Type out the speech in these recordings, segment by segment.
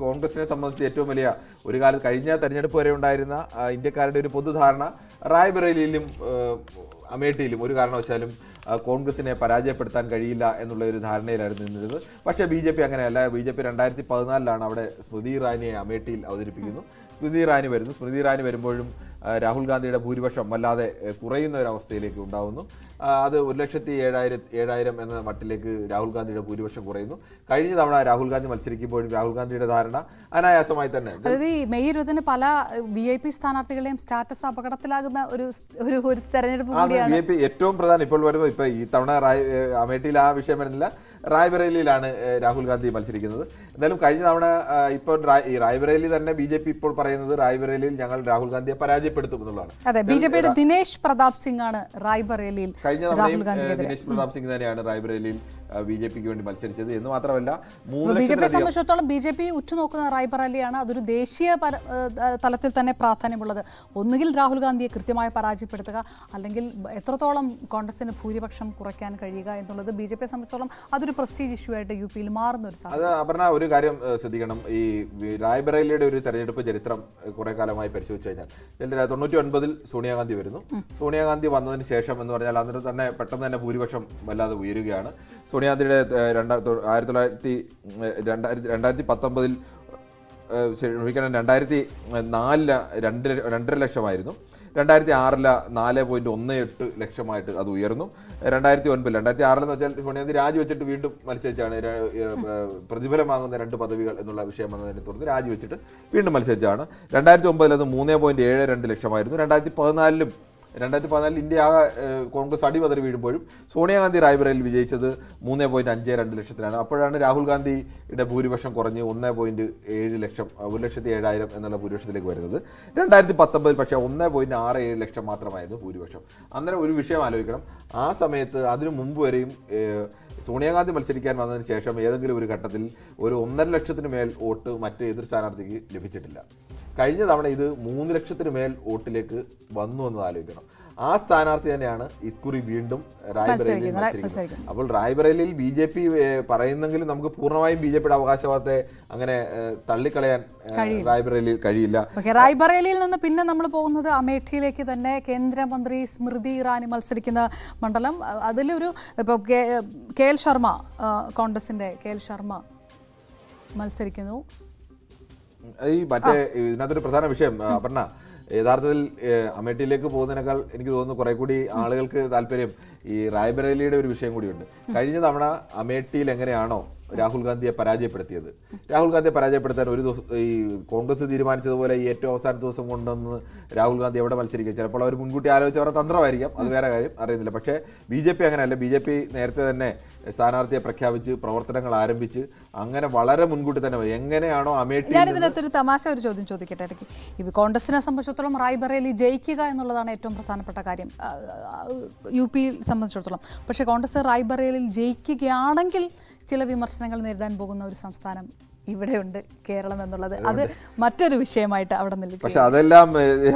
കോൺഗ്രസിനെ സംബന്ധിച്ച് ഏറ്റവും വലിയ ഒരു കാലത്ത് കഴിഞ്ഞ തെരഞ്ഞെടുപ്പ് വരെ ഉണ്ടായിരുന്ന ഇന്ത്യക്കാരുടെ ഒരു പൊതുധാരണ റായ്ബറേലിയിലും അമേഠിയിലും ഒരു കാരണവശാലും കോൺഗ്രസിനെ പരാജയപ്പെടുത്താൻ കഴിയില്ല എന്നുള്ള ഒരു ധാരണയിലായിരുന്നു നിന്നിരുന്നത്. പക്ഷേ BJP അങ്ങനെയല്ല. BJP 2014 അവിടെ സ്മൃതി ഇറാനിയെ അമേഠിയിൽ അവതരിപ്പിക്കുന്നു. സ്മൃതി ഇറാനി വരുന്നു. സ്മൃതി ഇറാനി വരുമ്പോഴും രാഹുൽ ഗാന്ധിയുടെ ഭൂരിപക്ഷം വല്ലാതെ കുറയുന്ന ഒരവസ്ഥയിലേക്ക് ഉണ്ടാകുന്നു. അത് 1,07,000 എന്ന മട്ടിലേക്ക് രാഹുൽ ഗാന്ധിയുടെ ഭൂരിപക്ഷം കുറയുന്നു. കഴിഞ്ഞ തവണ രാഹുൽ ഗാന്ധി മത്സരിക്കുമ്പോഴും രാഹുൽ ഗാന്ധിയുടെ ധാരണ അനായാസമായി തന്നെ അതായത് ഈ മെയ് 20 പല VIP സ്ഥാനാർത്ഥികളുടെയും സ്റ്റാറ്റസ് അപകടത്തിലാകുന്ന ഒരു തെരഞ്ഞെടുപ്പ് കൂടിയാണ്. VIP ഏറ്റവും പ്രധാനം ഇപ്പോൾ വരുമ്പോൾ ഇപ്പൊ ഈ തവണ അമേഠിയിൽ ആ വിഷയം വരുന്നില്ല. റായ്ബറേലിയിലാണ് രാഹുൽ ഗാന്ധി മത്സരിക്കുന്നത്. എന്തായാലും കഴിഞ്ഞ തവണ ഇപ്പോൾ ഈ റായ്ബറേലി തന്നെ BJP ഇപ്പോൾ പറയുന്നത് റായ്ബറേലിയിൽ ഞങ്ങൾ രാഹുൽ ഗാന്ധിയെ പരാജയപ്പെടുത്തും എന്നുള്ളതാണ്. അതെ, BJPയുടെ ദിനേശ് പ്രതാപ് സിംഗ് ആണ് റായ്ബറേലിയിൽ. കഴിഞ്ഞ തവണയും ദിനേശ് പ്രതാപ് സിംഗ് തന്നെയാണ് റായ്ബറേലിയിൽ BJPക്ക് വേണ്ടി മത്സരിച്ചത്. എന്ന് മാത്രമല്ല BJPയെ സംബന്ധിച്ചിടത്തോളം BJP ഉറ്റുനോക്കുന്ന റായ്ബറേലിയാണ്. അതൊരു ദേശീയ തലത്തിൽ തന്നെ പ്രാധാന്യമുള്ളത്. ഒന്നുകിൽ രാഹുൽ ഗാന്ധിയെ കൃത്യമായി പരാജയപ്പെടുത്തുക, അല്ലെങ്കിൽ എത്രത്തോളം കോൺഗ്രസിന് ഭൂരിപക്ഷം കുറയ്ക്കാൻ കഴിയുക എന്നുള്ളത് BJPയെ സംബന്ധിച്ചിടത്തോളം അതൊരു പ്രസ്റ്റീജ് ഇഷ്യൂ ആയിട്ട് UPയിൽ മാറുന്ന ഒരു സാധനം. അത് അപർണ ഒരു കാര്യം ശ്രദ്ധിക്കണം. ഈ റായ്ബറേലിയുടെ ഒരു തെരഞ്ഞെടുപ്പ് ചരിത്രം കുറെ കാലമായി പരിശോധിച്ചു കഴിഞ്ഞാൽ 99 സോണിയാഗാന്ധി വരുന്നു. സോണിയാഗാന്ധി വന്നതിന് ശേഷം എന്ന് പറഞ്ഞാൽ അന്നേരം തന്നെ പെട്ടെന്ന് തന്നെ ഭൂരിപക്ഷം വല്ലാതെ ഉയരുകയാണ്. സോണിയാഗാന്ധിയുടെ 2019 2004 2.5 ലക്ഷമായിരുന്നു. 2006 4.18 ലക്ഷമായിട്ട് അത് ഉയർന്നു. 2006 എന്ന് വെച്ചാൽ സോണിയാഗാന്ധി രാജിവെച്ചിട്ട് വീണ്ടും മത്സരിച്ചാണ്. പ്രതിഫലം വാങ്ങുന്ന 2 പദവികൾ എന്നുള്ള വിഷയം വന്നതിനെ തുടർന്ന് രാജിവെച്ചിട്ട് വീണ്ടും മത്സരിച്ചാണ്. 2009 അത് 3.72 ലക്ഷമായിരുന്നു. 2014 ഇന്ത്യ കോൺഗ്രസ് അടിപതറി വീഴുമ്പോഴും സോണിയാഗാന്ധി റായ്ബറേലിയിൽ വിജയിച്ചത് 3.52 ലക്ഷത്തിലാണ്. അപ്പോഴാണ് രാഹുൽ ഗാന്ധിയുടെ ഭൂരിപക്ഷം കുറഞ്ഞ് 1.7 ലക്ഷം 1,07,000 എന്നുള്ള ഭൂരിപക്ഷത്തിലേക്ക് വരുന്നത്. 2019 പക്ഷേ 1.67 ലക്ഷം മാത്രമായിരുന്നു ഭൂരിപക്ഷം. അന്നേരം ഒരു വിഷയം ആലോചിക്കണം. ആ സമയത്ത് അതിനു മുമ്പ് വരെയും സോണിയാഗാന്ധി മത്സരിക്കാൻ വന്നതിന് ശേഷം ഏതെങ്കിലും ഒരു ഘട്ടത്തിൽ ഒരു 1.5 ലക്ഷത്തിന് മേൽ വോട്ട് മറ്റ് എതിർ സ്ഥാനാർത്ഥിക്ക് ലഭിച്ചിട്ടില്ല. കഴിഞ്ഞ തവണ ഇത് 3 ലക്ഷത്തിന് മേൽ വോട്ടിലേക്ക് വന്നു എന്ന് ആലോചിക്കണം. ആ സ്ഥാനാർത്ഥി തന്നെയാണ് ഇക്കുറി വീണ്ടും റായ്ബറേലിയിൽ മത്സരിക്കുന്നത്. അപ്പോൾ റായ്ബറേലിയിൽ BJP പറയുന്നെങ്കിലും നമുക്ക് പൂർണ്ണമായും BJPയുടെ അവകാശവാദത്തെ അങ്ങനെ തള്ളിക്കളയാൻ റായ്ബറേലിയിൽ കഴിയില്ല. റായ്ബറേലിയിൽ നിന്ന് പിന്നെ നമ്മൾ പോകുന്നത് അമേഠിയിലേക്ക് തന്നെ. കേന്ദ്രമന്ത്രി സ്മൃതി ഇറാനി മത്സരിക്കുന്ന മണ്ഡലം. അതിലൊരു ഇപ്പോൾ KL ശർമ്മ, കോൺഗ്രസിന്റെ KL ശർമ്മ മത്സരിക്കുന്നു. ഈ മറ്റേ ഇതിനകത്തൊരു പ്രധാന വിഷയം അപർണ, യഥാർത്ഥത്തിൽ അമേഠിയിലേക്ക് പോകുന്നതിനേക്കാൾ എനിക്ക് തോന്നുന്നു കുറെ കൂടി ആളുകൾക്ക് താല്പര്യം ഈ റായ്ബറേലിയുടെ ഒരു വിഷയം കൂടിയുണ്ട്. കഴിഞ്ഞ തവണ അമേഠിയിൽ എങ്ങനെയാണോ രാഹുൽ ഗാന്ധിയെ പരാജയപ്പെടുത്തിയത്, രാഹുൽ ഗാന്ധിയെ പരാജയപ്പെടുത്താൻ ഒരു ദിവസം ഈ കോൺഗ്രസ് തീരുമാനിച്ചതുപോലെ ഈ ഏറ്റവും അവസാന ദിവസം കൊണ്ടുവന്ന് രാഹുൽ ഗാന്ധി എവിടെ മത്സരിക്കുക, ചിലപ്പോൾ അവർ മുൻകൂട്ടി ആലോചിച്ച് അവരുടെ തന്ത്രമായിരിക്കാം, അത് വേറെ കാര്യം അറിയുന്നില്ല. പക്ഷേ BJP അങ്ങനെയല്ല. BJP നേരത്തെ തന്നെ സ്ഥാനാർത്ഥിയെ പ്രഖ്യാപിച്ച് പ്രവർത്തനങ്ങൾ ആരംഭിച്ച് അങ്ങനെ വളരെ മുൻകൂട്ടി തന്നെ എങ്ങനെയാണോ അമേഠി. ഞാനിതിനകത്തൊരു തമാശ ഒരു ചോദ്യം ചോദിക്കട്ടെ ഇടയ്ക്ക്. ഇത് കോൺഗ്രസിനെ സംബന്ധിച്ചിടത്തോളം റായ്ബറേലി ജയിക്കുക എന്നുള്ളതാണ് ഏറ്റവും പ്രധാനപ്പെട്ട കാര്യം UPയിൽ സംബന്ധിച്ചിടത്തോളം. പക്ഷേ കോൺഗ്രസ് റായ്ബറേലിയിൽ ജയിക്കുകയാണെങ്കിൽ ചില വിമർശനങ്ങൾ നേരിടാൻ പോകുന്ന ഒരു സംസ്ഥാനം ഇവിടെയുണ്ട്, കേരളം എന്നുള്ളത്. അത് മറ്റൊരു വിഷയമായിട്ട് അവിടെ നിൽക്കും. പക്ഷെ അതെല്ലാം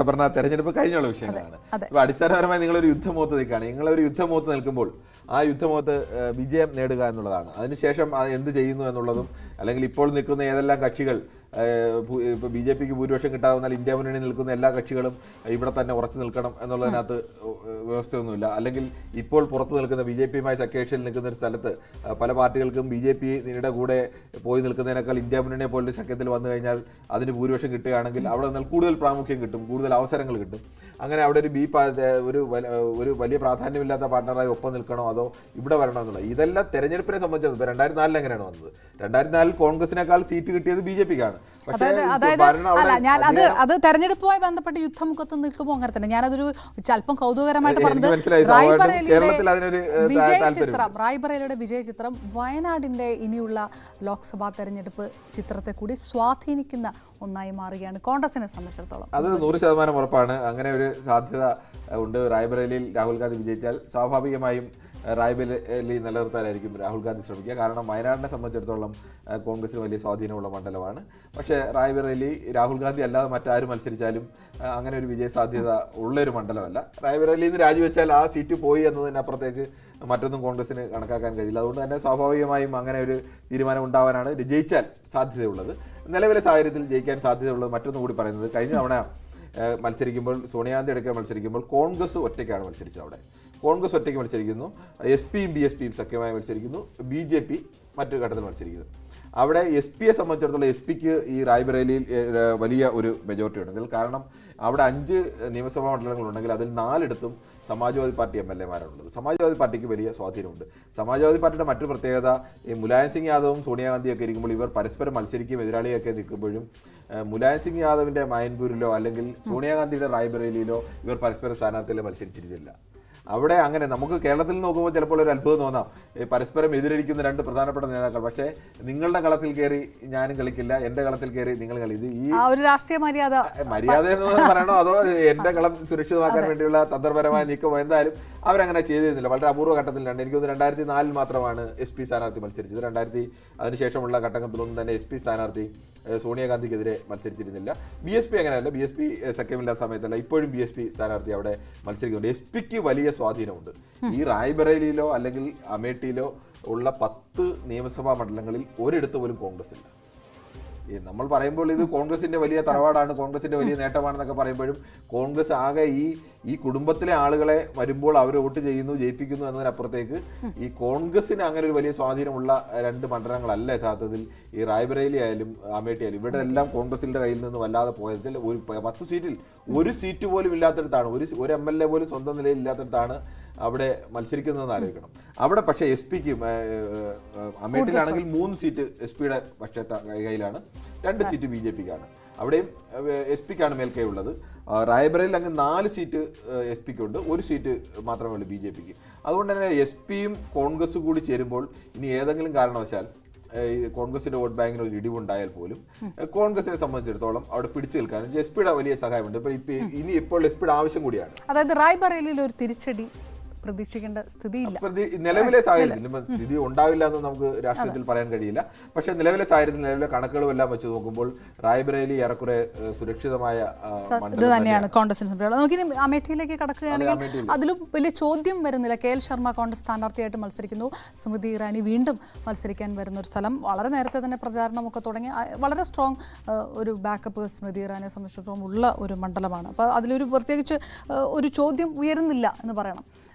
പറഞ്ഞ തെരഞ്ഞെടുപ്പ് കഴിഞ്ഞുള്ള വിഷയങ്ങളാണ്. അടിസ്ഥാനപരമായി നിങ്ങളൊരു യുദ്ധമുഖത്ത് നിൽക്കുകയാണ്. നിങ്ങളൊരു യുദ്ധമുഖത്ത് നിൽക്കുമ്പോൾ ആ യുദ്ധമുഖത്ത് വിജയം നേടുക എന്നുള്ളതാണ്. അതിനുശേഷം എന്ത് ചെയ്യുന്നു എന്നുള്ളതും, അല്ലെങ്കിൽ ഇപ്പോൾ നിൽക്കുന്ന ഏതെല്ലാം കക്ഷികൾ ഇപ്പോൾ BJPക്ക് ഭൂരിപക്ഷം കിട്ടാതെ വന്നാൽ ഇന്ത്യ മുന്നണി നിൽക്കുന്ന എല്ലാ കക്ഷികളും ഇവിടെ തന്നെ ഉറച്ചു നിൽക്കണം എന്നുള്ളതിനകത്ത് വ്യവസ്ഥയൊന്നുമില്ല. അല്ലെങ്കിൽ ഇപ്പോൾ പുറത്തു നിൽക്കുന്ന BJPയുമായി സഖ്യകക്ഷിയിൽ നിൽക്കുന്ന ഒരു സ്ഥലത്ത് പല പാർട്ടികൾക്കും BJPയുടെ കൂടെ പോയി നിൽക്കുന്നതിനേക്കാൾ ഇന്ത്യ മുന്നണിയെ പോലൊരു സഖ്യത്തിൽ വന്നു കഴിഞ്ഞാൽ അതിന് ഭൂരിപക്ഷം കിട്ടുകയാണെങ്കിൽ അവിടെ നിന്നാൽ കൂടുതൽ പ്രാമുഖ്യം കിട്ടും, കൂടുതൽ അവസരങ്ങൾ കിട്ടും. അങ്ങനെ അവിടെ ഒരു വലിയ പ്രാധാന്യമില്ലാത്ത പാർട്ണറായി ഒപ്പം നിൽക്കണോ അതോ ഇവിടെ വരണോ എന്നുള്ളത് ഇതെല്ലാം തെരഞ്ഞെടുപ്പിനെ സംബന്ധിച്ചത്. ഇപ്പോൾ 2004 എങ്ങനെയാണ് വന്നത്? 2004 കോൺഗ്രസിനേക്കാൾ സീറ്റ് കിട്ടിയത് BJPക്കാണ്. അത് തെരഞ്ഞെടുപ്പുമായി ബന്ധപ്പെട്ട് യുദ്ധമുഖത്ത് നിൽക്കുമ്പോൾ അങ്ങനെ തന്നെ. ഞാനതൊരു അല്പം കൗതുകരമായിട്ട് പറഞ്ഞത് റായ്ബറേലിയുടെ വിജയ ചിത്രം വയനാടിന്റെ ഇനിയുള്ള ലോക്സഭാ തെരഞ്ഞെടുപ്പ് ചിത്രത്തെ കൂടി സ്വാധീനിക്കുന്ന ഒന്നായി മാറുകയാണ് കോൺഗ്രസിനെ സംബന്ധിച്ചിടത്തോളം. അത് 100% ഉറപ്പാണ്. അങ്ങനെ ഒരു സാധ്യത ഉണ്ട്. റായ്ബറേലിയിൽ രാഹുൽ ഗാന്ധി വിജയിച്ചാൽ സ്വാഭാവികമായും റായ്ബറേലി നിലനിർത്താനായിരിക്കും രാഹുൽ ഗാന്ധി ശ്രമിക്കുക. കാരണം വയനാടിനെ സംബന്ധിച്ചിടത്തോളം കോൺഗ്രസിന് വലിയ സ്വാധീനമുള്ള മണ്ഡലമാണ്. പക്ഷേ റായ്ബറേലി രാഹുൽ ഗാന്ധി അല്ലാതെ മറ്റാരും മത്സരിച്ചാലും അങ്ങനെ ഒരു വിജയ സാധ്യത ഉള്ളൊരു മണ്ഡലമല്ല. റായ്ബറേലിയിൽ നിന്ന് രാജിവെച്ചാൽ ആ സീറ്റ് പോയി എന്നതിനപ്പുറത്തേക്ക് മറ്റൊന്നും കോൺഗ്രസിന് കണക്കാക്കാൻ കഴിയില്ല. അതുകൊണ്ട് തന്നെ സ്വാഭാവികമായും അങ്ങനെ ഒരു തീരുമാനം ഉണ്ടാവാനാണ് ജയിച്ചാൽ സാധ്യതയുള്ളത്. നിലവിലെ സാഹചര്യത്തിൽ ജയിക്കാൻ സാധ്യതയുള്ളത് മറ്റൊന്നും കൂടി പറയുന്നത്, കഴിഞ്ഞ തവണ മത്സരിക്കുമ്പോൾ സോണിയാഗാന്ധി അടക്കം മത്സരിക്കുമ്പോൾ കോൺഗ്രസ് ഒറ്റയ്ക്കാണ് മത്സരിച്ചത്. അവിടെ കോൺഗ്രസ് ഒറ്റയ്ക്ക് മത്സരിക്കുന്നു, എസ് പിയും ബി എസ് പിയും സഖ്യമായി മത്സരിക്കുന്നു, BJP മറ്റൊരു ഘട്ടത്തിൽ മത്സരിക്കുന്നു. അവിടെ എസ് പിയെ സംബന്ധിച്ചിടത്തോളം എസ് പിക്ക് ഈ റായ്ബറേലിയിൽ വലിയ ഒരു മെജോറിറ്റി ഉണ്ടെങ്കിൽ, കാരണം അവിടെ 5 നിയമസഭാ മണ്ഡലങ്ങളുണ്ടെങ്കിൽ അതിൽ 4ഇടത്തും സമാജ്വാദി പാർട്ടി MLA-മാരാണുള്ളത്. സമാജ്വാദി പാർട്ടിക്ക് വലിയ സ്വാധീനമുണ്ട്. സമാജ്വാദി പാർട്ടിയുടെ മറ്റൊരു പ്രത്യേകത, ഈ മുലായം സിംഗ് യാദവും സോണിയാഗാന്ധിയൊക്കെ ഇരിക്കുമ്പോൾ ഇവർ പരസ്പരം മത്സരിക്കുകയും എതിരാളിയൊക്കെ നിൽക്കുമ്പോഴും മുലായം സിംഗ് യാദവിൻ്റെ മൈൻപൂരിലോ അല്ലെങ്കിൽ സോണിയാഗാന്ധിയുടെ റായ്ബറേലിയിലോ ഇവർ പരസ്പരം സ്ഥാനാർത്ഥികളെ മത്സരിച്ചിരുന്നില്ല. അവിടെ അങ്ങനെ നമുക്ക് കേരളത്തിൽ നോക്കുമ്പോൾ ചിലപ്പോൾ ഒരു അത്ഭുതം തോന്നാം, പരസ്പരം എതിരടിക്കുന്ന 2 പ്രധാനപ്പെട്ട നേതാക്കൾ, പക്ഷേ നിങ്ങളുടെ കളത്തിൽ കയറി ഞാനും കളിക്കില്ല, എന്റെ കളത്തിൽ കയറി നിങ്ങൾ കളി, ഇത് ഈ ഒരു രാഷ്ട്രീയ മര്യാദ എന്ന് പറയണോ അതോ എന്റെ കളം സുരക്ഷിതമാക്കാൻ വേണ്ടിയുള്ള തന്ത്രപരമായ നീക്കം, എന്തായാലും അവരങ്ങനെ ചെയ്തിരുന്നില്ല. വളരെ അപൂർവ ഘട്ടത്തിലാണ്. എനിക്ക് തോന്നുന്നു 2004 മാത്രമാണ് SP സ്ഥാനാർത്ഥി മത്സരിച്ചത്. അതിനുശേഷമുള്ള ഘട്ടങ്ങളിലൊന്നും തന്നെ SP സ്ഥാനാർത്ഥി സോണിയാഗാന്ധിക്കെതിരെ മത്സരിച്ചിരുന്നില്ല. BSP അങ്ങനെയല്ല, BSP സഖ്യമില്ലാത്ത സമയത്തല്ല, ഇപ്പോഴും BSP സ്ഥാനാർത്ഥി അവിടെ മത്സരിക്കുന്നുണ്ട്. SP-ക്ക് വലിയ സ്വാധീനമുണ്ട്. ഈ റായ്ബറേലിയിലോ അല്ലെങ്കിൽ അമേഠിയിലോ ഉള്ള 10 നിയമസഭാ മണ്ഡലങ്ങളിൽ ഒരിടത്ത് പോലും കോൺഗ്രസ് ഇല്ല. നമ്മൾ പറയുമ്പോൾ ഇത് കോൺഗ്രസിന്റെ വലിയ തറവാടാണ്, കോൺഗ്രസിന്റെ വലിയ നേട്ടമാണെന്നൊക്കെ പറയുമ്പോഴും കോൺഗ്രസ് ആകെ ഈ കുടുംബത്തിലെ ആളുകളെ വരുമ്പോൾ അവർ വോട്ട് ചെയ്യുന്നു, ജയിപ്പിക്കുന്നു എന്നതിനപ്പുറത്തേക്ക് ഈ കോൺഗ്രസിന് അങ്ങനെ ഒരു വലിയ സ്വാധീനമുള്ള 2 മണ്ഡലങ്ങളല്ല യഥാർത്ഥത്തിൽ ഈ റായ്ബറേലി ആയാലും അമേഠി ആയാലും. ഇവിടെ എല്ലാം കോൺഗ്രസിന്റെ കയ്യിൽ നിന്ന് വല്ലാതെ പോയതിൽ 10 സീറ്റിൽ 1 സീറ്റ് പോലും ഇല്ലാത്തടത്താണ്, ഒരു MLA പോലും സ്വന്തം നിലയിൽ ഇല്ലാത്തടത്താണ് അവിടെ മത്സരിക്കുന്നതെന്ന് ആലോചിക്കണം. അവിടെ പക്ഷേ SP-ക്ക് അമേഠിയിലാണെങ്കിൽ 3 സീറ്റ് SP-യുടെ പക്ഷേ കയ്യിലാണ്, 2 സീറ്റ് BJP-ക്കാണ്. അവിടെയും SP-ക്കാണ് മേൽക്കൈ ഉള്ളത്. റായ്ബറേലിൽ അങ്ങ് 4 സീറ്റ് SP-ക്കുണ്ട്, 1 സീറ്റ് മാത്രമേ ഉള്ളൂ BJP-ക്ക്. അതുകൊണ്ട് തന്നെ SP-യും കോൺഗ്രസും കൂടി ചേരുമ്പോൾ ഇനി ഏതെങ്കിലും കാരണവശാൽ കോൺഗ്രസിന്റെ വോട്ട് ബാങ്കിന് ഒരു ഇടിവുണ്ടായാൽ പോലും കോൺഗ്രസിനെ സംബന്ധിച്ചിടത്തോളം അവിടെ പിടിച്ചു നിൽക്കാനും SP-യുടെ വലിയ സഹായമുണ്ട്. ഇപ്പോൾ SP-യുടെ ആവശ്യം കൂടിയാണ്. അതായത് റായ്ബറേലിയിൽ ഒരു തിരിച്ചടി പ്രതീക്ഷിക്കേണ്ട സ്ഥിതിയില്ല. നിലവിലെ സാഹചര്യത്തിൽ സ്ഥിതി ഉണ്ടാവില്ല എന്ന് നമുക്ക് രാഷ്ട്രീയത്തിൽ പറയാൻ കഴിയില്ല. പക്ഷേ നിലവിലെ സാഹചര്യത്തിൽ നിലവിലെ കണക്കുകളും എല്ലാം വെച്ച് നോക്കുമ്പോൾ റായ്ബറേലി ഏറെക്കുറെ സുരക്ഷിതമായ ഇത് തന്നെയാണ് കോൺഗ്രസിനെ സംബന്ധിച്ചുള്ളത്. നമുക്കിനി അമേഠിയിലേക്ക് കടക്കുകയാണെങ്കിൽ അതിലും വലിയ ചോദ്യം വരുന്നില്ല. KL ശർമ്മ കോൺഗ്രസ് സ്ഥാനാർത്ഥിയായിട്ട് മത്സരിക്കുന്നു. സ്മൃതി ഇറാനി വീണ്ടും മത്സരിക്കാൻ വരുന്ന ഒരു സ്ഥലം. വളരെ നേരത്തെ തന്നെ പ്രചാരണമൊക്കെ തുടങ്ങി വളരെ സ്ട്രോങ് ഒരു ബാക്കപ്പ് സ്മൃതി ഇറാനിയെ സംബന്ധിച്ചിടത്തോളം ഉള്ള ഒരു മണ്ഡലമാണ്. അപ്പോൾ അതിലൊരു പ്രത്യേകിച്ച് ഒരു ചോദ്യം ഉയരുന്നില്ല എന്ന് പറയണം.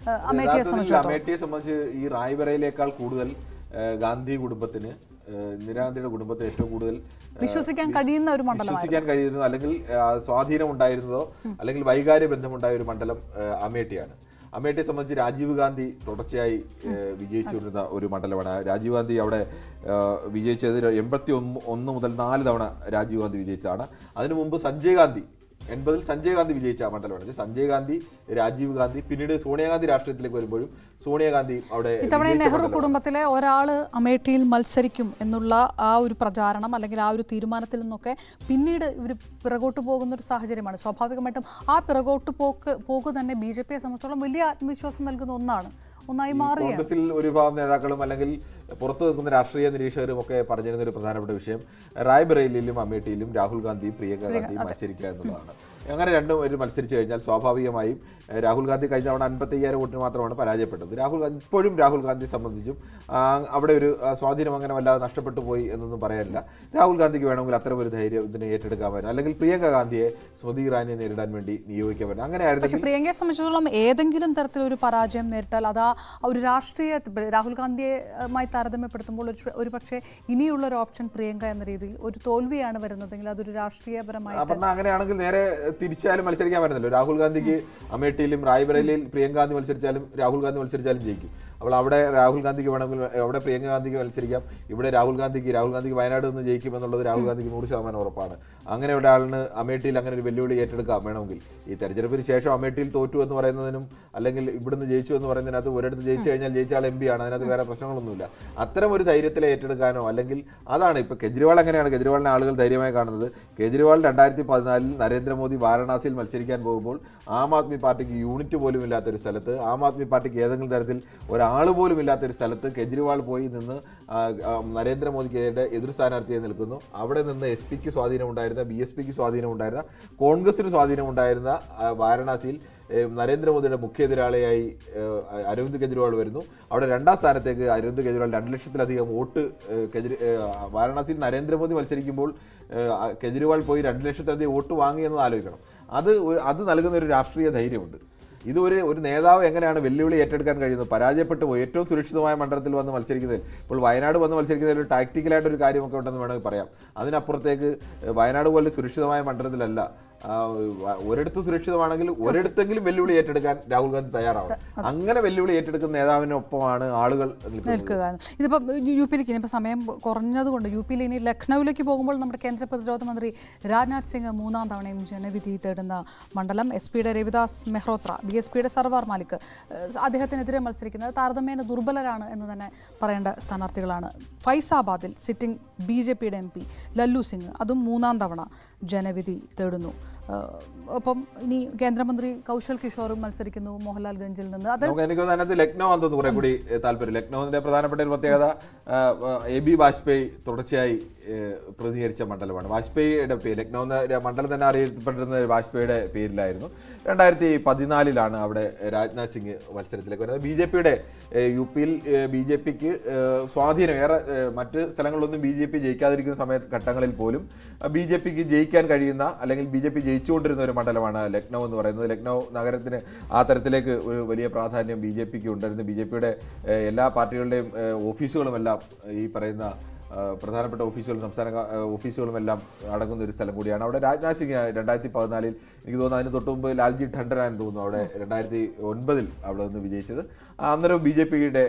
അമേഠിയെ സംബന്ധിച്ച് ഈ റായ്ബറേലിയേക്കാൾ കൂടുതൽ ഗാന്ധി കുടുംബത്തിന്, ഇന്ദിരാഗാന്ധിയുടെ കുടുംബത്തിന് ഏറ്റവും കൂടുതൽ വിശ്വസിക്കാൻ കഴിയുന്ന ഒരു മണ്ഡലം, വിശ്വസിക്കാൻ കഴിയുന്നതോ അല്ലെങ്കിൽ സ്വാധീനം ഉണ്ടായിരുന്നതോ അല്ലെങ്കിൽ വൈകാര്യ ബന്ധമുണ്ടായ ഒരു മണ്ഡലം അമേഠിയാണ്. അമേഠിയെ സംബന്ധിച്ച് രാജീവ് ഗാന്ധി തുടർച്ചയായി വിജയിച്ചുകൊണ്ടിരുന്ന ഒരു മണ്ഡലമാണ്. രാജീവ് ഗാന്ധി അവിടെ വിജയിച്ചത് 81 മുതൽ 4 തവണ രാജീവ് ഗാന്ധി വിജയിച്ചതാണ്. അതിനു മുമ്പ് സഞ്ജയ് ഗാന്ധി 80-ൽ സഞ്ജയ് ഗാന്ധി വിജയിച്ച മണ്ഡലമാണ്. സഞ്ജയ് ഗാന്ധി, രാജീവ് ഗാന്ധി, പിന്നീട് സോണിയാഗാന്ധി രാഷ്ട്രീയത്തിലേക്ക് വരുമ്പോഴും സോണിയാഗാന്ധി അവിടെ ഇത്തവണ നെഹ്റു കുടുംബത്തിലെ ഒരാൾ അമേഠിയിൽ മത്സരിക്കും എന്നുള്ള ആ ഒരു പ്രചാരണം അല്ലെങ്കിൽ ആ ഒരു തീരുമാനത്തിൽ നിന്നൊക്കെ പിന്നീട് ഇവർ പിറകോട്ട് പോകുന്ന ഒരു സാഹചര്യമാണ്. സ്വാഭാവികമായിട്ടും ആ പിറകോട്ട് പോക്ക് തന്നെ BJP-യെ സംബന്ധിച്ചോളം വലിയ ആത്മവിശ്വാസം നൽകുന്ന ഒന്നായി മാറി. കോൺഗ്രസിൽ ഒരു വിഭാഗം നേതാക്കളും അല്ലെങ്കിൽ പുറത്തു നിൽക്കുന്ന രാഷ്ട്രീയ നിരീക്ഷകരും ഒക്കെ പറഞ്ഞിരുന്ന ഒരു പ്രധാനപ്പെട്ട വിഷയം റായ്ബറേലിയിലും അമേഠിയിലും രാഹുൽ ഗാന്ധി, പ്രിയങ്ക ഗാന്ധി മത്സരിക്കുക എന്നുള്ളതാണ്. അങ്ങനെ രണ്ടും ഒരു മത്സരിച്ച് കഴിഞ്ഞാൽ സ്വാഭാവികമായും രാഹുൽ ഗാന്ധി കഴിഞ്ഞ തവണ 55,000 വോട്ടിന് മാത്രമാണ് പരാജയപ്പെട്ടത്. ഇപ്പോഴും രാഹുൽ ഗാന്ധിയെ സംബന്ധിച്ചും അവിടെ ഒരു സ്വാധീനം അങ്ങനെ വല്ലാതെ നഷ്ടപ്പെട്ടു പോയി എന്നൊന്നും പറയാനില്ല. രാഹുൽ ഗാന്ധിക്ക് വേണമെങ്കിൽ അത്തരം ഒരു ധൈര്യം ഇതിനെ ഏറ്റെടുക്കാമായിരുന്നു, അല്ലെങ്കിൽ പ്രിയങ്ക ഗാന്ധിയെ സ്മൃതി ഇറാനിയെ നേരിടാൻ വേണ്ടി നിയോഗിക്കാമായിരുന്നു. അങ്ങനെ ആയിരുന്നു. പ്രിയങ്കയെ സംബന്ധിച്ചിടത്തോളം ഏതെങ്കിലും തരത്തിലൊരു പരാജയം നേരിട്ടാൽ അതാ ഒരു രാഷ്ട്രീയ രാഹുൽ ഗാന്ധിയുമായി താരതമ്യപ്പെടുത്തുമ്പോൾ ഒരു പക്ഷേ ഇനിയുള്ള ഒരു ഓപ്ഷൻ പ്രിയങ്ക എന്ന രീതിയിൽ ഒരു തോൽവിയാണ് വരുന്നതെങ്കിൽ അതൊരു രാഷ്ട്രീയപരമായി അങ്ങനെയാണെങ്കിൽ നേരെ തിരിച്ചാലും മത്സരിക്കാൻ പറ്റുന്നല്ലോ. രാഹുൽ ഗാന്ധിക്ക് അമേഠിയിലും റായ്ബറേലിയിൽ പ്രിയങ്ക ഗാന്ധി മത്സരിച്ചാലും രാഹുൽ ഗാന്ധി മത്സരിച്ചാലും ജയിക്കും. അപ്പോൾ അവിടെ രാഹുൽ ഗാന്ധിക്ക് വേണമെങ്കിൽ അവിടെ പ്രിയങ്ക ഗാന്ധിക്ക് മത്സരിക്കാം, ഇവിടെ രാഹുൽ ഗാന്ധിക്ക് വയനാട് നിന്ന് ജയിക്കുമെന്നുള്ളത് രാഹുൽ ഗാന്ധിക്ക് 100% ഉറപ്പാണ്. അങ്ങനെ ഒരാളിന് അമേഠിയിൽ അങ്ങനെ ഒരു വെല്ലുവിളി ഏറ്റെടുക്കാം വേണമെങ്കിൽ. ഈ തെരഞ്ഞെടുപ്പിന് ശേഷം അമേഠിയിൽ തോറ്റു എന്ന് പറയുന്നതിനും അല്ലെങ്കിൽ ഇവിടുന്ന് ജയിച്ചു എന്ന് പറയുന്നതിനകത്ത് ഒരിടത്ത് ജയിച്ചു കഴിഞ്ഞാൽ ജയിച്ച ആൾ MP ആണ്, അതിനകത്ത് വേറെ പ്രശ്നങ്ങളൊന്നുമില്ല. അത്തരം ഒരു ധൈര്യത്തിൽ ഏറ്റെടുക്കാനോ അല്ലെങ്കിൽ അതാണ് ഇപ്പോൾ കെജ്രിവാൾ അങ്ങനെയാണ്. കെജ്രിവാളിനെ ആളുകൾ ധൈര്യമായി കാണുന്നത്. കെജ്രിവാൾ 2014 നരേന്ദ്രമോദി വാരണാസിയിൽ മത്സരിക്കാൻ പോകുമ്പോൾ ആം ആദ്മി പാർട്ടിക്ക് യൂണിറ്റ് പോലും ഇല്ലാത്തൊരു സ്ഥലത്ത്, ആം ആദ്മി പാർട്ടിക്ക് ഏതെങ്കിലും തരത്തിൽ ഒരാൾ പോലും ഇല്ലാത്തൊരു സ്ഥലത്ത് കെജ്രിവാൾ പോയി നിന്ന് നരേന്ദ്രമോദിക്കെതിരെ എതിർ സ്ഥാനാർത്ഥിയായി നിൽക്കുന്നു. അവിടെ നിന്ന് എസ് പിക്ക് സ്വാധീനമുണ്ടായിരുന്ന, BSPക്ക് സ്വാധീനമുണ്ടായിരുന്ന, കോൺഗ്രസിന് സ്വാധീനമുണ്ടായിരുന്ന വാരണാസിയിൽ നരേന്ദ്രമോദിയുടെ മുഖ്യ എതിരാളിയായി അരവിന്ദ് കെജ്രിവാൾ വരുന്നു. അവിടെ രണ്ടാം സ്ഥാനത്തേക്ക് അരവിന്ദ് കെജ്രിവാൾ 2 ലക്ഷത്തിലധികം വോട്ട് വാരണാസിയിൽ നരേന്ദ്രമോദി മത്സരിക്കുമ്പോൾ കെജ്രിവാൾ പോയി 2 ലക്ഷത്തിലധികം വോട്ട് വാങ്ങി എന്നത് ആലോചിക്കണം. അത് നൽകുന്ന ഒരു രാഷ്ട്രീയ ധൈര്യമുണ്ട്. ഇത് ഒരു നേതാവ് എങ്ങനെയാണ് വെല്ലുവിളി ഏറ്റെടുക്കാൻ കഴിയുന്നത്? പരാജയപ്പെട്ടു പോയി ഏറ്റവും സുരക്ഷിതമായ മണ്ഡലത്തിൽ വന്ന് മത്സരിക്കുന്നതിൽ, ഇപ്പോൾ വയനാട് വന്ന് മത്സരിക്കുന്നതിൽ ഒരു ടാക്ടിക്കലായിട്ടൊരു കാര്യമൊക്കെ ഉണ്ടെന്ന് വേണമെങ്കിൽ പറയാം. അതിനപ്പുറത്തേക്ക് വയനാട് പോലെ സുരക്ഷിതമായ മണ്ഡലത്തിലല്ല, ഒരിടത്ത് സുരക്ഷിതമാണെങ്കിൽ ഒരിടത്തെങ്കിലും വെല്ലുവിളി ഏറ്റെടുക്കാൻ രാഹുൽ ഗാന്ധി തയ്യാറാവണം. അങ്ങനെ വെല്ലുവിളി ഏറ്റെടുക്കുന്ന നേതാവിനൊപ്പമാണ് ആളുകൾ നിൽക്കുക. ഇതിപ്പോൾ UP-യിലേക്ക് ഇനിയിപ്പോൾ സമയം കുറഞ്ഞതുകൊണ്ട് UP-യിൽ ഇനി ലക്നൌവിലേക്ക് പോകുമ്പോൾ നമ്മുടെ കേന്ദ്ര പ്രതിരോധ മന്ത്രി രാജ്നാഥ് സിംഗ് 3ാം തവണയും ജനവിധി തേടുന്ന മണ്ഡലം. SP-യുടെ രവിദാസ് മെഹ്റോത്ര, BSPയുടെ സർവാർ മാലിക് അദ്ദേഹത്തിനെതിരെ മത്സരിക്കുന്നത് താരതമ്യേന ദുർബലരാണ് എന്ന് തന്നെ പറയേണ്ട സ്ഥാനാർത്ഥികളാണ്. ഫൈസാബാദിൽ സിറ്റിംഗ് BJP-യുടെ MP ലല്ലു സിംഗ് അതും 3ാം തവണ ജനവിധി തേടുന്നു. ഒപ്പം ഇനി കേന്ദ്രമന്ത്രി കൗശൽ കിഷോറും മത്സരിക്കുന്നു മോഹൻലാൽഗഞ്ചിൽ നിന്ന്. എനിക്ക് അതിനകത്ത് ലക്നൗ ആണെന്ന് കുറെ കൂടി താല്പര്യം. ലക്നൌവിന്റെ പ്രധാനപ്പെട്ട ഒരു പ്രത്യേകത AB വാജ്പേയി തുടർച്ചയായി പ്രതികരിച്ച മണ്ഡലമാണ്. വാജ്പേയിയുടെ പേര് ലക്നൗ എന്ന മണ്ഡലം തന്നെ അറിയപ്പെട്ടിരുന്ന വാജ്പേയിയുടെ പേരിലായിരുന്നു. 2014 അവിടെ രാജ്നാഥ് സിംഗ് മത്സരത്തിലേക്ക് വരുന്നത്. BJP-യുടെ UP-യിൽ BJPക്ക് സ്വാധീനം ഏറെ, മറ്റ് സ്ഥലങ്ങളിലൊന്നും BJP ജയിക്കാതിരിക്കുന്ന ഘട്ടങ്ങളിൽ പോലും BJPക്ക് ജയിക്കാൻ കഴിയുന്ന, അല്ലെങ്കിൽ BJP ജയിച്ചുകൊണ്ടിരുന്ന ഒരു മണ്ഡലമാണ് ലക്നൗ എന്ന് പറയുന്നത്. ലക്നൗ നഗരത്തിന് ആ തരത്തിലേക്ക് ഒരു വലിയ പ്രാധാന്യം BJPക്ക് ഉണ്ടായിരുന്നു. BJP-യുടെ എല്ലാ പാർട്ടികളുടെയും ഓഫീസുകളുമെല്ലാം ഈ പറയുന്ന പ്രധാനപ്പെട്ട ഓഫീസുകളും സംസ്ഥാന ഓഫീസുകളുമെല്ലാം അടങ്ങുന്ന ഒരു സ്ഥലം കൂടിയാണ്. അവിടെ രാജ്നാഥ് സിംഗ് 2014 എനിക്ക് തോന്നുന്നു, അതിന് തൊട്ട് മുമ്പ് ലാൽജി ടണ്ടനാണെന്ന് തോന്നുന്നു അവിടെ 2009 അവിടെ നിന്ന് വിജയിച്ചത്. അന്നേരം BJPയുടെ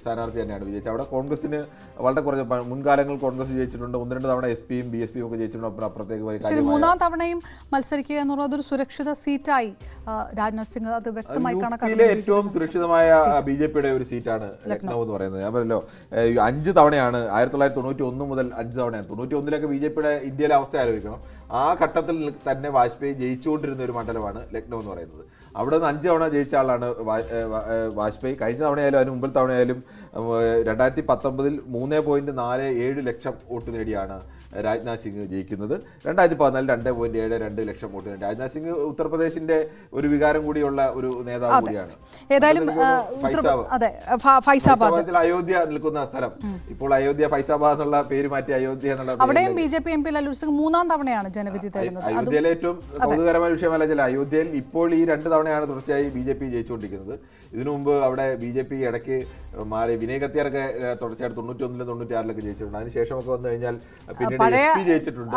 സ്ഥാനാർത്ഥി തന്നെയാണ് വിജയിച്ചത്. അവിടെ കോൺഗ്രസിന് വളരെ കുറച്ച് മുൻകാലങ്ങൾ കോൺഗ്രസ് ജയിച്ചിട്ടുണ്ട്. 1-2 തവണ SP-യും BSPയും ഒക്കെ ജയിച്ചിട്ടുണ്ട്. അപ്പുറത്തേക്ക് 3ാം തവണയും മത്സരിക്കുക എന്നുള്ളത് ഒരു സുരക്ഷിത സീറ്റായി രാജ്നാഥ് സിംഗ് അത് വ്യക്തമായി കണക്കാക്കിയ ഏറ്റവും സുരക്ഷിതമായ BJPയുടെ ഒരു സീറ്റാണ് ലക്നൗ എന്ന് പറയുന്നത്. ഞാൻ പറയല്ലോ 5 തവണയാണ് 1991 മുതൽ 5 തവണയാണ്. 91-ലൊക്കെ BJPയുടെ ഇന്ത്യയിലെ അവസ്ഥ ആലോചിക്കണം. ആ ഘട്ടത്തിൽ തന്നെ വാജ്പേയി ജയിച്ചുകൊണ്ടിരുന്ന ഒരു മണ്ഡലമാണ് ലക്നൗ എന്ന് പറയുന്നത്. അവിടെ നിന്ന് 5 തവണ ജയിച്ച ആളാണ് വാജ്പേയി. കഴിഞ്ഞ തവണയായാലും അതിന് മുമ്പിൽ തവണയായാലും 2019 3.47 ലക്ഷം വോട്ട് നേടിയാണ് രാജ്നാഥ് സിംഗ് ജയിക്കുന്നത്. 2014 2.72 ലക്ഷം വോട്ട് നേടി. രാജ്നാഥ് സിംഗ് ഉത്തർപ്രദേശിന്റെ ഒരു വികാരം കൂടിയുള്ള ഒരു നേതാവ് കൂടിയാണ്. ഫൈസാബാദിൽ അയോധ്യ നിൽക്കുന്ന സ്ഥലം ഇപ്പോൾ അയോധ്യ, ഫൈസാബാദ് എന്നുള്ള പേര് മാറ്റി അയോധ്യ എന്നുള്ള. അവിടെയും BJP MP ലല്ലു സിംഗ് 3ാം തവണയാണ് ജനവിധി തേടുന്നത്. അയോധ്യയിലെ ഏറ്റവും കൗതുകരമായ വിഷയമല്ല ചില അയോധ്യയിൽ ഇപ്പോൾ ഈ 2 തവണയാണ് തുടർച്ചയായി BJP ജയിച്ചുകൊണ്ടിരിക്കുന്നത്. ഇതിനു മുമ്പ് അവിടെ BJP ഇടയ്ക്ക് മാറി വിനയ് കത്തിയാറൊക്കെ തുടർച്ചയായി 91-ലും 96-ലൊക്കെ ജയിച്ചിട്ടുണ്ട്. അതിനുശേഷമൊക്കെ വന്നു കഴിഞ്ഞാൽ പിന്നീട് SP ജയിച്ചിട്ടുണ്ട്.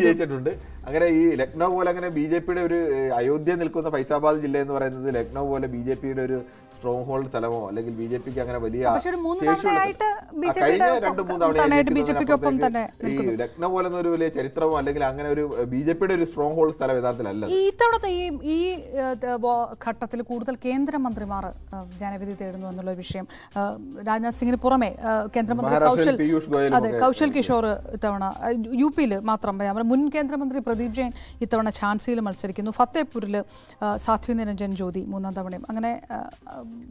ജയിച്ചിട്ടുണ്ട്. അങ്ങനെ ഈ ലക്നൗ പോലെ അങ്ങനെ BJPയുടെ ഒരു അയോധ്യ നിൽക്കുന്ന ഫൈസാബാദ് ജില്ല എന്ന് പറയുന്നത് ലക്നൗ പോലെ BJPയുടെ ഒരു സ്ട്രോങ് ഹോൾഡ് സ്ഥലമോ അല്ലെങ്കിൽ BJPക്ക് അങ്ങനെ വലിയ കഴിഞ്ഞ 2-3 തവണ ഈ ലക്നൗ പോലെ ഒരു വലിയ ചരിത്രമോ അല്ലെങ്കിൽ അങ്ങനെ ഒരു BJPയുടെ ഒരു സ്ട്രോങ് ഹോൾഡ് സ്ഥലം യഥാർത്ഥത്തിലല്ല. ഇത്തവണത്തെ ഈ ഘട്ടത്തിൽ കൂടുതൽ കേന്ദ്രമന്ത്രിമാർ ജനവിധി തേടുന്നു എന്നുള്ള വിഷയം രാജ്നാഥ് സിംഗിന് പുറമെ കേന്ദ്രമന്ത്രി കൗശൽ കിഷോർ ഇത്തവണ UP-യിൽ മാത്രം മുൻ കേന്ദ്രമന്ത്രി പ്രദീപ് ജെയിൻ ഇത്തവണ ഝാൻസിയിൽ മത്സരിക്കുന്നു. ഫത്തേപൂരിൽ സാധ്വി നിരഞ്ജൻ ജ്യോതി 3ാം തവണയും. അങ്ങനെ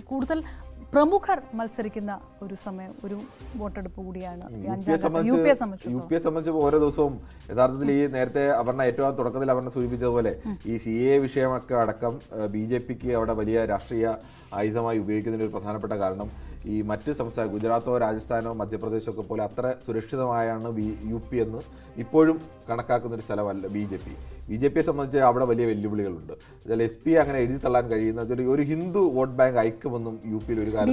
കൂടുതൽ പ്രമുഖർ മത്സരിക്കുന്ന ഒരു വോട്ടെടുപ്പ് കൂടിയാണ് UP-യെ സംബന്ധിച്ച്. ഓരോ ദിവസവും യഥാർത്ഥത്തിൽ ഈ നേരത്തെ അപർണ ഏറ്റവും തുടക്കത്തിൽ അപർണ സൂചിപ്പിച്ചതുപോലെ ഈ CAA വിഷയമൊക്കെ അടക്കം BJPക്ക് അവിടെ വലിയ രാഷ്ട്രീയ ആയുധമായി ഉപയോഗിക്കുന്നതിന് ഒരു പ്രധാനപ്പെട്ട കാരണം ഈ മറ്റ് സംസ്ഥാന ഗുജറാത്തോ രാജസ്ഥാനോ മധ്യപ്രദേശോ ഒക്കെ പോലെ അത്ര സുരക്ഷിതമായാണ് UP എന്ന് ഇപ്പോഴും കണക്കാക്കുന്ന ഒരു സ്ഥലമല്ല BJPയെ സംബന്ധിച്ച് അവിടെ വലിയ വെല്ലുവിളികളുണ്ട്. SP അങ്ങനെ എഴുതി തള്ളാൻ കഴിയുന്ന ഒരു ഹിന്ദു വോട്ട് ബാങ്ക് ഐക്യമൊന്നും UP-യിൽ ഒരു കാര്യം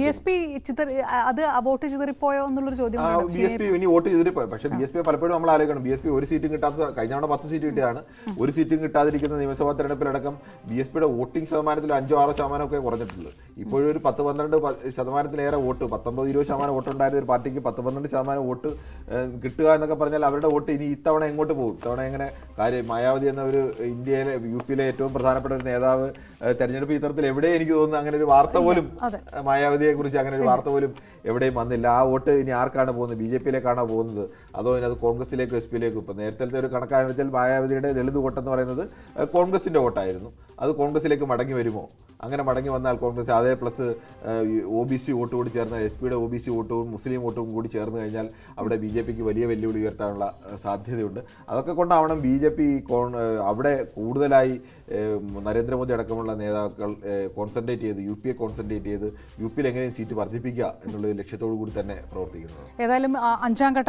വോട്ട് ചിതറിപ്പോയോ എന്നുള്ളൊരു ചോദ്യം. BSP ഇനി വോട്ട് ചിതറിപ്പോയോ? പക്ഷേ BSP പലപ്പോഴും നമ്മൾ ആലോചിക്കണം. BSP ഒരു സീറ്റും കിട്ടാത്ത, കഴിഞ്ഞ തവണ 10 സീറ്റ് കിട്ടിയതാണ്. ഒരു സീറ്റും കിട്ടാതിരിക്കുന്ന നിയമസഭാ തെരഞ്ഞെടുപ്പിലടക്കം BSPയുടെ വോട്ടിംഗ് ശതമാനത്തിൽ 5-6% ഒക്കെ കുറഞ്ഞിട്ടുള്ളൂ. ഇപ്പോഴും ഒരു 10-12% വോട്ട്, 19-20% വോട്ട് ഉണ്ടായിരുന്ന ഒരു പാർട്ടിക്ക് 10-12% വോട്ട് കിട്ടുക എന്നൊക്കെ പറഞ്ഞാൽ അവരുടെ വോട്ട് ഇനി ഇത്തവണ എങ്ങോട്ട് പോകും? ഇത്തവണ എങ്ങനെ കാര്യം മായാവതി എന്ന ഒരു ഇന്ത്യയിലെ UP-യിലെ ഏറ്റവും പ്രധാനപ്പെട്ട ഒരു നേതാവ് തെരഞ്ഞെടുപ്പ് ചിത്രത്തിൽ എവിടെ എനിക്ക് തോന്നുന്നു അങ്ങനെ ഒരു വാർത്ത പോലും മായാവതിയെ കുറിച്ച് അങ്ങനെ ഒരു വാർത്ത പോലും എവിടെയും വന്നില്ല. ആ വോട്ട് ഇനി ആർക്കാണ് പോകുന്നത്? BJP-യിലേക്കാണോ പോകുന്നത്, അതോ ഇനി അത് കോൺഗ്രസിലേക്കും SP-യിലേക്കും? ഇപ്പം നേരത്തെ ഒരു കണക്കാണെന്ന് വെച്ചാൽ മായാവതിയുടെ ദളിത് വോട്ടെന്ന് പറയുന്നത് കോൺഗ്രസിന്റെ വോട്ടായിരുന്നു. അത് കോൺഗ്രസിലേക്ക് മടങ്ങി വരുമോ? അങ്ങനെ മടങ്ങി വന്നാൽ കോൺഗ്രസ് അതേ പ്ലസ് OBC വോട്ട് കൂടി ചേർന്ന് SP-യുടെ OBC വോട്ടും മുസ്ലിം വോട്ടും കൂടി ചേർന്ന് കഴിഞ്ഞാൽ അവിടെ BJP-ക്ക് വലിയ വെല്ലുവിളി ഉയർത്താനുള്ള സാധ്യതയുണ്ട്. അതൊക്കെ കൊണ്ടാവണം BJP അവിടെ കൂടുതലായി നരേന്ദ്രമോദി അടക്കമുള്ള നേതാക്കൾ കോൺസെൻട്രേറ്റ് ചെയ്ത് UP-യെ കോൺസെൻട്രേറ്റ് ചെയ്ത് UP-യിൽ എങ്ങനെയും സീറ്റ് വർദ്ധിപ്പിക്കുക എന്നുള്ള ലക്ഷ്യത്തോടു കൂടി തന്നെ പ്രവർത്തിക്കുന്നത്. ഏതായാലും 5ാം ഘട്ട